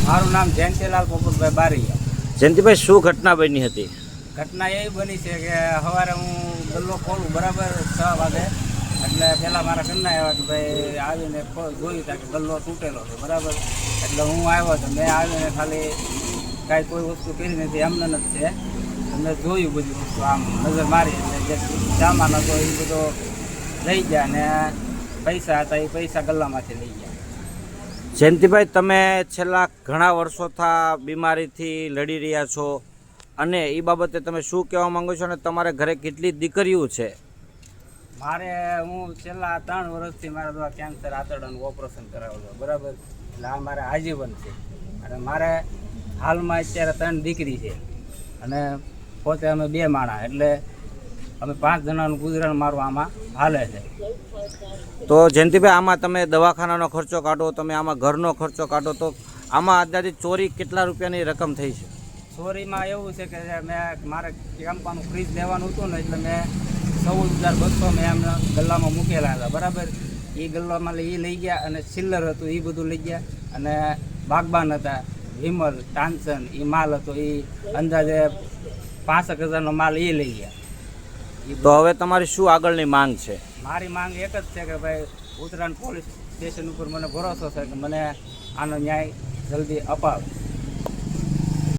મારું નામ જયંતિલાલ પોપટભાઈ બારૈયા. જયંતિભાઈ, શું ઘટના બની હતી? ઘટના એવી બની છે કે સવારે હું ગલ્લો ખોલું બરાબર 6 વાગે, એટલે પહેલાં મારા ઘરના આવ્યા કે ભાઈ આવીને જોયું ત્યાં કે ગલ્લો તૂટેલો છે બરાબર. એટલે હું આવ્યો તો મેં આવીને ખાલી કાંઈ કોઈ વસ્તુ કરી નથી, એમને નથી છે. મેં જોયું બધી વસ્તુ આમ નજર મારી, એટલે જે સામાન હતો એ બધો લઈ ગયા ને પૈસા હતા એ પૈસા ગલ્લામાંથી લઈ ગયા. જયંતિભાઈ, તમે છેલ્લા ઘણા વર્ષોથી બીમારીથી લડી રહ્યા છો અને એ બાબતે તમે શું કહેવા માંગો છો અને તમારે ઘરે કેટલી દીકરીઓ છે? મારે હું છેલ્લા 3 વર્ષથી મારા દ્વારા કેન્સર આંતરડાનું ઓપરેશન કરાવેલું બરાબર. એટલે આ મારે આજીવન છે અને મારે હાલમાં અત્યારે 3 દીકરી છે અને પોતે અમે 2 માણસ, એટલે અમે 5 જણાનું ગુજરાન મારું આમાં હાલે છે. તો જયંતિભાઈ, આમાં તમે દવાખાનાનો ખર્ચો કાઢો, તમે આમાં ઘરનો ખર્ચો કાઢો, તો આમાં અંદાજિત ચોરી કેટલા રૂપિયાની રકમ થઈ છે? ચોરીમાં એવું છે કે મારે કેમ્પાનું ફ્રીજ લેવાનું હતું ને, એટલે મેં 14,200 મેં એમને ગલ્લામાં મૂકેલા હતા બરાબર. એ ગલ્લામાં એ લઈ ગયા અને ચિલ્લર હતું એ બધું લઈ ગયા, અને બાગબાન હતા, વિમલ, ટાન્સન એ માલ હતો, એ અંદાજે 65,000નો માલ એ લઈ ગયા. તો હવે તમારી શું આગળની માંગ છે? મારી માંગ એક જ છે કે ભાઈ ઉત્તરાયણ પોલીસ સ્ટેશન ઉપર મને ભરોસો છે કે મને આનો ન્યાય જલ્દી અપાવે.